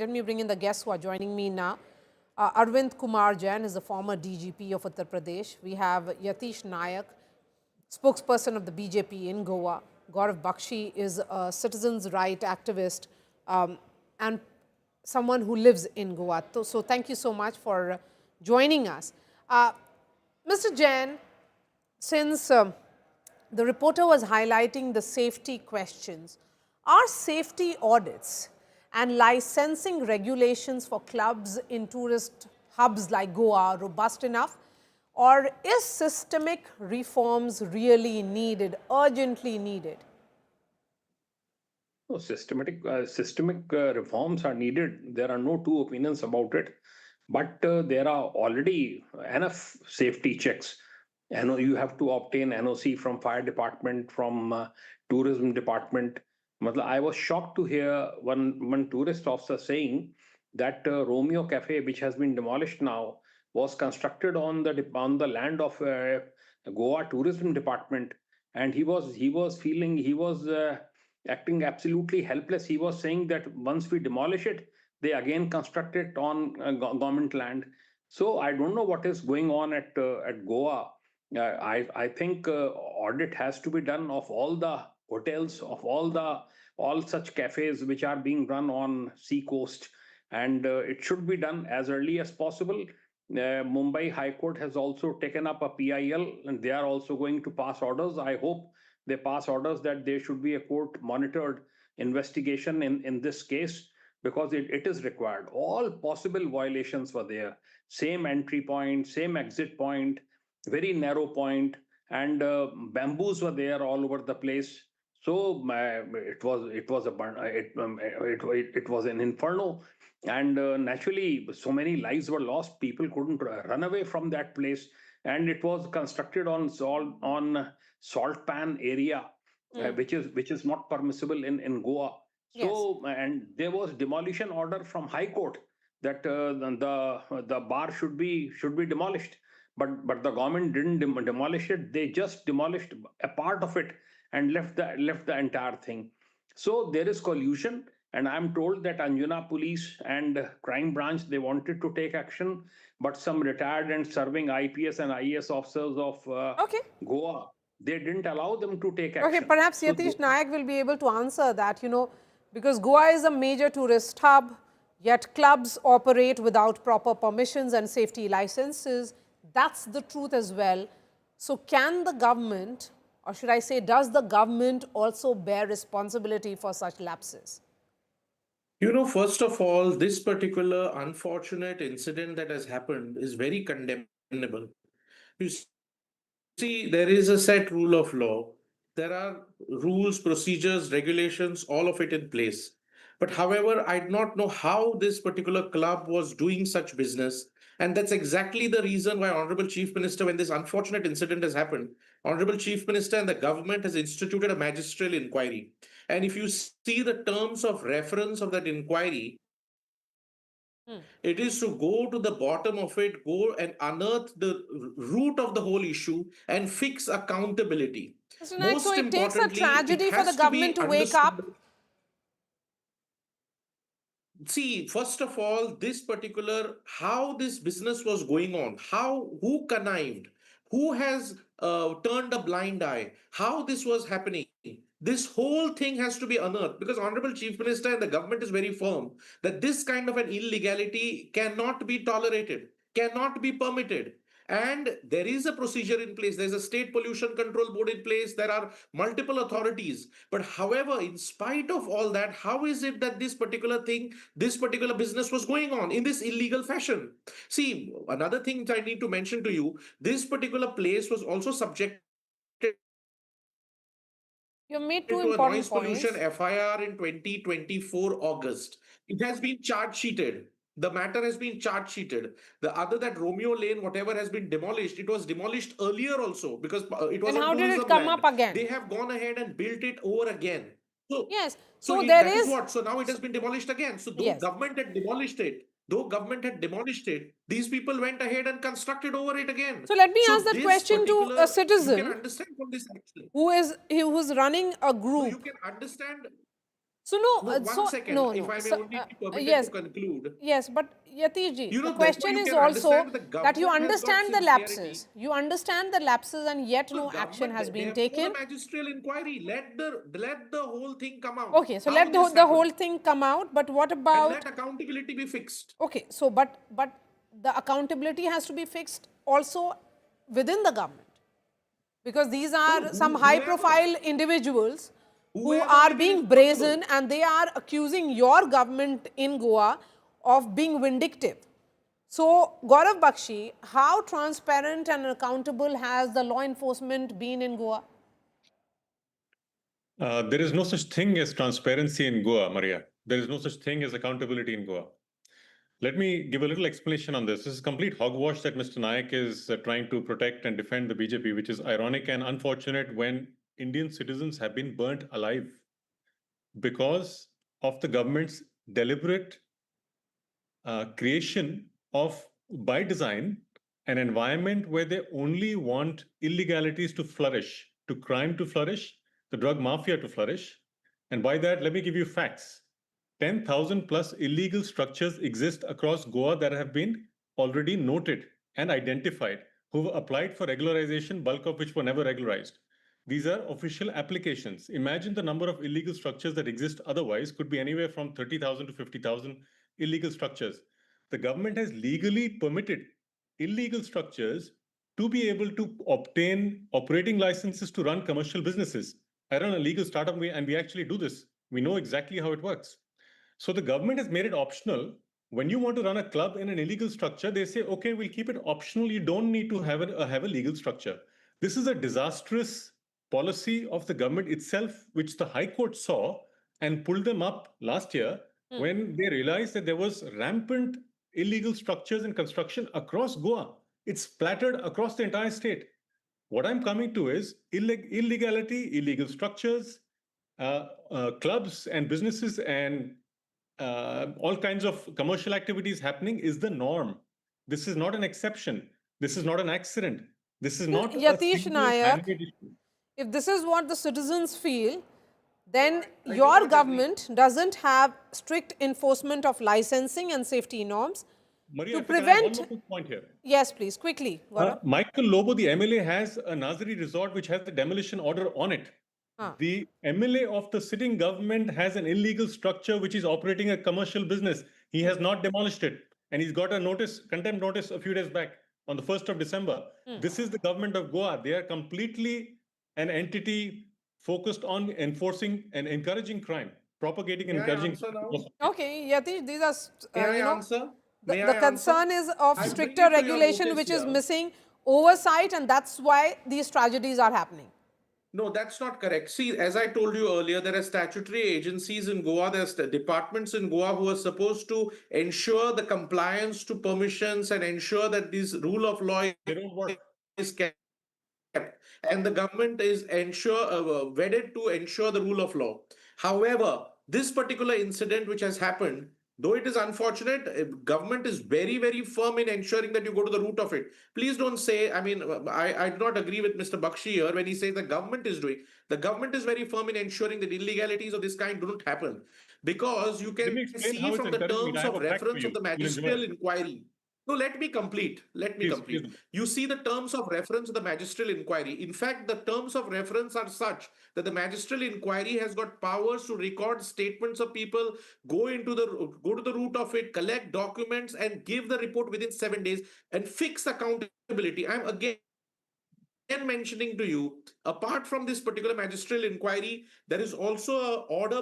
Let me bring in the guests who are joining me now. Arvind Kumar Jain is the former DGP of Uttar Pradesh. We have Yatish Nayak, spokesperson of the BJP in Goa. Gaurav Bakshi is a citizens' right activist and someone who lives in Goa. So thank you so much for joining us. Mr. Jain, since the reporter was highlighting the safety questions, are safety audits and licensing regulations for clubs in tourist hubs like Goa robust enough? Or is systemic reforms really needed, urgently needed? No, systemic reforms are needed. There are no two opinions about it, but there are already enough safety checks. You have to obtain NOC from fire department, from tourism department. I was shocked to hear one tourist officer saying that Romeo Cafe, which has been demolished now, was constructed on the land of Goa Tourism Department, and he was acting absolutely helpless. He was saying that once we demolish it, they again construct it on government land. So I don't know what is going on at Goa. I think audit has to be done of all the hotels, of all such cafes which are being run on sea coast, and it should be done as early as possible. Mumbai High Court has also taken up a PIL, and they are also going to pass orders. I hope they pass orders that there should be a court monitored investigation in this case, because it is required. All possible violations were there. Same entry point, same exit point, very narrow point, and bamboos were there all over the place. So it was an inferno, and naturally so many lives were lost. People couldn't run away from that place, and it was constructed on salt pan area, which is not permissible in Goa. Yes. So, and there was demolition order from High Court that the bar should be demolished, but the government didn't demolish it. They just demolished a part of it and left the entire thing. So there is collusion, and I'm told that Anjuna police and crime branch, they wanted to take action, but some retired and serving IPS and IAS officers of Okay. Goa, they didn't allow them to take Okay, action. perhaps So Yatish Nayak will be able to answer that, because Goa is a major tourist hub, yet clubs operate without proper permissions and safety licenses. That's the truth as well. So can the government, or should I say, does the government also bear responsibility for such lapses? First of all, this particular unfortunate incident that has happened is very condemnable. You see, there is a set rule of law. There are rules, procedures, regulations, all of it in place. But however, I do not know how this particular club was doing such business. And that's exactly the reason why Honorable Chief Minister, when this unfortunate incident has happened, Honorable Chief Minister and the government has instituted a magisterial inquiry. And if you see the terms of reference of that inquiry, it is to go to the bottom of it, go and unearth the root of the whole issue and fix accountability. Mr. Nayak, so Most it takes a importantly, it tragedy for the has to government be to wake up. understood. See, first of all, this particular how this business was going on, who connived, who has turned a blind eye, how this was happening. This whole thing has to be unearthed because Honorable Chief Minister and the government is very firm that this kind of an illegality cannot be tolerated, cannot be permitted. And there is a procedure in place. There's a state pollution control board in place. There are multiple authorities. But however, in spite of all that, how is it that this particular thing, this particular business was going on in this illegal fashion? See, another thing I need to mention to you, this particular place was also subjected You made two to a important noise pollution points. FIR in 2024 August. It has been charge sheeted. The matter has been charge sheeted. The other that Romeo Lane, whatever has been demolished, it was demolished earlier also because it was Then on how did it tourism come up land. again? They have gone ahead and built it over again. So, Yes. so So there that is is, what. So now it has been demolished again. So yes. though government had demolished it, these people went ahead and constructed over it again. So let me ask So that this question to a particular, you can citizen understand from this action. who's running a No, you group. can understand. So no, No, one second, no, if no. I may So, only be permitted to yes, conclude. yes, but Yatish ji, the Therefore question you is can also understand the that you government has got understand the sincerity. lapses. You understand the lapses and yet The no action government, has been therefore the taken. magisterial inquiry, let the whole thing come out. Okay, so How let this the whole happened. thing come out, but what And about, let accountability be fixed. okay, so but the accountability has to be fixed also within the government, because these No, are some high whoever, profile individuals who whoever are it is being possible. brazen and they are accusing your government in Goa of being vindictive. So, Gaurav Bakshi, how transparent and accountable has the law enforcement been in Goa? There is no such thing as transparency in Goa, Maria. There is no such thing as accountability in Goa. Let me give a little explanation on this. This is complete hogwash that Mr. Nayak is trying to protect and defend the BJP, which is ironic and unfortunate when Indian citizens have been burnt alive because of the government's deliberate creation of, by design, an environment where they only want illegalities to flourish, to crime to flourish, the drug mafia to flourish. And by that, let me give you facts. 10,000 plus illegal structures exist across Goa that have been already noted and identified, who have applied for regularization, bulk of which were never regularized. These are official applications. Imagine the number of illegal structures that exist otherwise could be anywhere from 30,000 to 50,000 illegal structures. The government has legally permitted illegal structures to be able to obtain operating licenses to run commercial businesses. I run a legal startup and we actually do this. We know exactly how it works. So the government has made it optional. When you want to run a club in an illegal structure, they say, okay, we'll keep it optional. You don't need to have a legal structure. This is a disastrous policy of the government itself, which the High Court saw and pulled them up last year when they realized that there was rampant illegal structures and construction across Goa. It's splattered across the entire state. What I'm coming to is illegality, illegal structures, clubs and businesses and all kinds of commercial activities happening is the norm. This is not an exception. This is not an accident. This is not a Yatish single Nayak, man-made issue. if this is what the citizens feel, then I do your not agree. government doesn't have strict enforcement of licensing and safety norms Maria, to if I can add one prevent. more quick point here. Yes, please, quickly, Gaurav. Michael Lobo, the MLA, has a Nazri resort which has the demolition order on it. The MLA of the sitting government has an illegal structure which is operating a commercial business. He has not demolished it. And he's got a notice, contempt notice a few days back on the 1st of December. This is the government of Goa. They are completely an entity focused on enforcing and encouraging crime, propagating and May I encouraging. answer now? Okay, Yatish, these are, May I answer? May the I answer? concern is of I bring stricter it to your regulation, notice which is here. missing oversight, and that's why these tragedies are happening. No, that's not correct. See, as I told you earlier, there are statutory agencies in Goa, there's the departments in Goa who are supposed to ensure the compliance to permissions and ensure that this rule of law They don't work. is kept. And the government is wedded to ensure the rule of law. However, this particular incident which has happened, though it is unfortunate, government is very, very firm in ensuring that you go to the root of it. Please don't say, I mean, I do not agree with Mr. Bakshi here when he says the government is doing. The government is very firm in ensuring that illegalities of this kind do not happen. Because you Let can me explain see how it's from the encouraging it. I terms have of a fact for reference of you. the You'll enjoy magisterial it. inquiry. No, let me complete. Let me Please, complete. please. You see the terms of reference of the magisterial inquiry. In fact, the terms of reference are such that the magisterial inquiry has got powers to record statements of people, go to the root of it, collect documents, and give the report within 7 days and fix accountability. I'm again mentioning to you, apart from this particular magisterial inquiry, there is also a order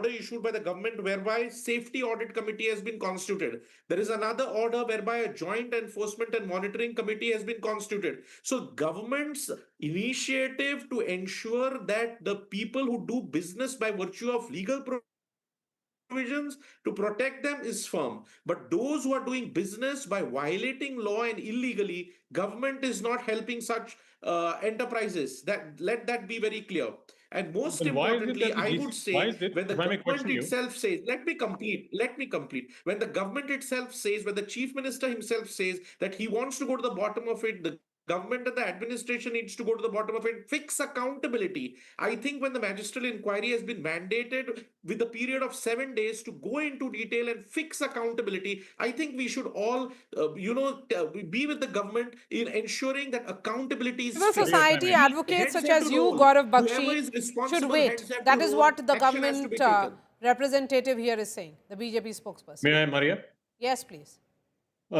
issued by the government whereby safety audit committee has been constituted. There is another order whereby a joint enforcement and monitoring committee has been constituted. So government's initiative to ensure that the people who do business by virtue of legal provisions to protect them is firm, but those who are doing business by violating law and illegally, government is not helping such enterprises. That, let that be very clear. And most Then why is it importantly, that the I GC, would why say, is it, when the if I may government question you, itself says, let me complete. When the government itself says, when the chief minister himself says that he wants to go to the bottom of it, the government and the administration needs to go to the bottom of it, fix accountability. I think when the magisterial inquiry has been mandated with a period of 7 days to go into detail and fix accountability, I think we should all, be with the government in ensuring that accountability is Civil fixed. society The advocates heads such have as to you, roll. Gaurav Whoever Bakshi, is should responsible wait. heads have That to is roll. what the Action has to be government taken. representative here is saying, the BJP spokesperson. May I, Maria? Yes, please.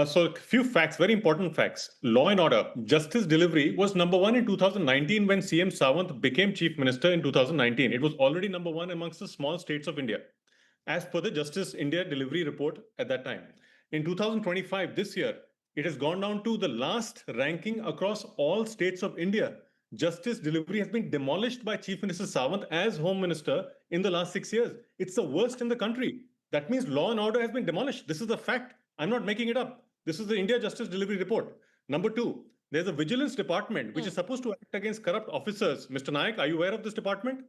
So a few facts, very important facts. Law and order, justice delivery was number one in 2019 when CM Sawant became chief minister in 2019. It was already number one amongst the small states of India, as per the Justice India delivery report at that time. In 2025, this year, it has gone down to the last ranking across all states of India. Justice delivery has been demolished by Chief Minister Sawant as Home Minister in the last 6 years. It's the worst in the country. That means law and order has been demolished. This is the fact. I'm not making it up. This is the India Justice Delivery Report. Number two, there's a vigilance department which is supposed to act against corrupt officers. Mr. Nayak, are you aware of this department? I am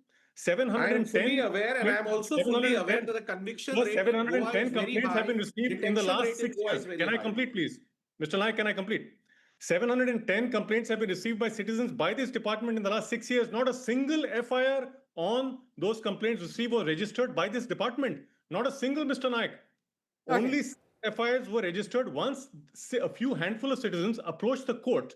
710 fully aware, and I am also fully aware 710 that the conviction plus rate in Goa 710 is very complaints have high. been received in the Detection last rate in 6 Goa years. is very Can I high. complete, please? Mr. Nayak, can I complete? 710 complaints have been received by citizens by this department in the last 6 years. Not a single FIR on those complaints received or registered by this department. Not a single, Mr. Nayak. Okay. Only FIRs were registered once a few handful of citizens approached the court,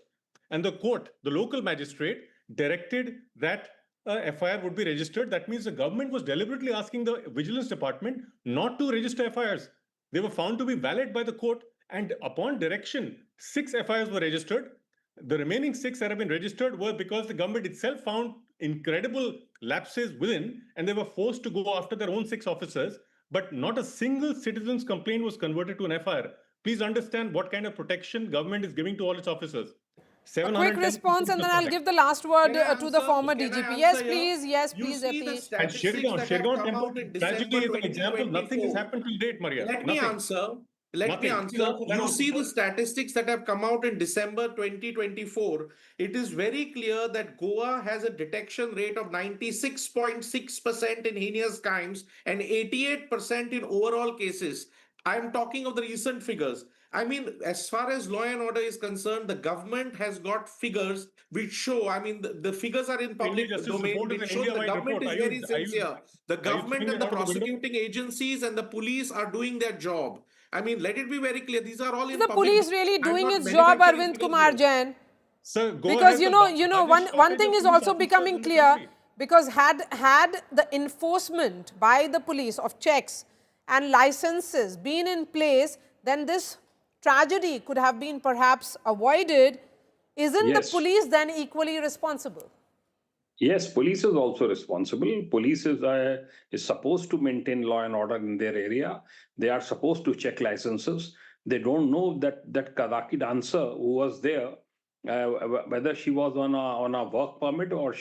and the court, the local magistrate, directed that FIR would be registered. That means the government was deliberately asking the vigilance department not to register FIRs. They were found to be valid by the court, and upon direction, 6 FIRs were registered. The remaining 6 that have been registered were because the government itself found incredible lapses within, and they were forced to go after their own 6 officers. But not a single citizen's complaint was converted to an FIR. Please understand what kind of protection government is giving to all its officers. A quick response, and then I'll give the last word to the former DGP. Yes, You please, see the Yatish. And statistics that have Shirgaon come Temple out in tragically December is an example. Nothing has 2024. happened till date, Maria. Let me Nothing. answer. Let me Nothing. Please answer. answer that You also. see the statistics that have come out in December 2024. It is very clear that Goa has a detection rate of 96.6% in heinous crimes and 88% in overall cases. I am talking of the recent figures. I mean, as far as law and order is concerned, the government has got figures which show, I mean, the figures are in public Justice domain, report is which an show the India-wide government report. is very sincere. The Are you government throwing and that the out of the window? prosecuting agencies and the police are doing their job. I mean, let it be very clear. These are all Is in the public. police really I'm doing not its job, manufacturing Arvind figures Kumar here. Jain? Sir, Goa Because has you the know, largest one shortage thing of is police also officers becoming in the clear, country. because had the enforcement by the police of checks and licenses been in place, then this tragedy could have been perhaps avoided. Isn't the Yes. police then equally responsible? Yes, police is also responsible. Police is supposed to maintain law and order in their area. They are supposed to check licenses. They don't know that Kazaki dancer who was there, whether she was on a work permit or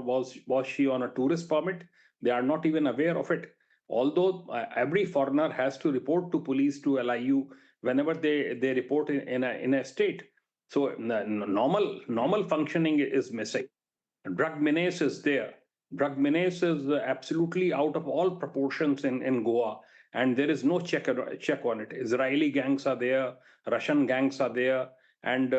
was she on a tourist permit. They are not even aware of it. Although every foreigner has to report to police to LIU whenever they report in a state. So normal functioning is missing. Drug menace is there. Drug menace is absolutely out of all proportions in Goa, and there is no check on it. Israeli gangs are there, Russian gangs are there, and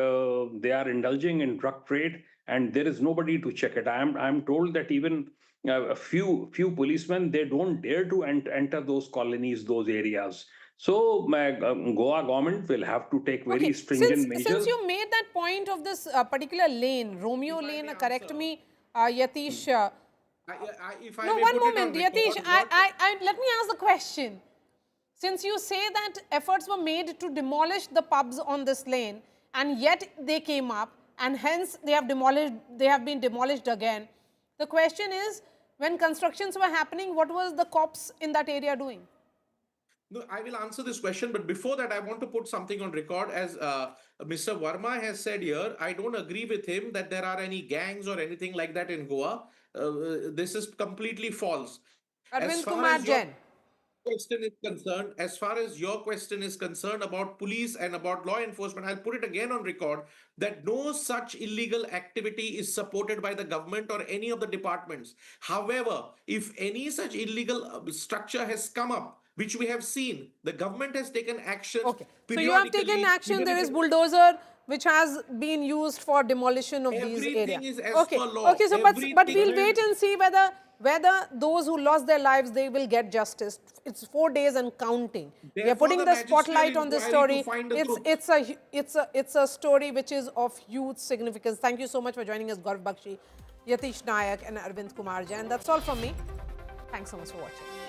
they are indulging in drug trade, and there is nobody to check it. I'm told that even a few policemen, they don't dare to enter those colonies, those areas. So Goa government will have to take very Okay, stringent since measures. you made that point of this particular lane, Romeo If I Lane, may correct answer. me, Yatish. If I No, may one put it on moment, Yatish. record, Let me ask the question. Since you say that efforts were made to demolish the pubs on this lane, and yet they came up, and hence they have been demolished again. The question is, when constructions were happening, what was the cops in that area doing? No, I will answer this question, but before that, I want to put something on record. As Mr. Verma has said here, I don't agree with him that there are any gangs or anything like that in Goa. This is completely false. As Arvind far Kumar as your Jain. question is concerned, as far as your question is concerned about police and about law enforcement, I'll put it again on record that no such illegal activity is supported by the government or any of the departments. However, if any such illegal structure has come up, which we have seen, the government has taken action Okay. So you have periodically. taken action. even There if is it- bulldozer. which has been used for demolition of these Everything areas. is as Okay, per law. okay. So, but Everything. we'll wait and see whether those who lost their lives, they will get justice. It's 4 days and counting. We are Therefore, putting the the spotlight on this magistrate story. inquiry to find the truth. It's a story which is of huge significance. Thank you so much for joining us, Gaurav Bakshi, Yatish Nayak, and Arvind Kumar Jain. That's all from me. Thanks so much for watching.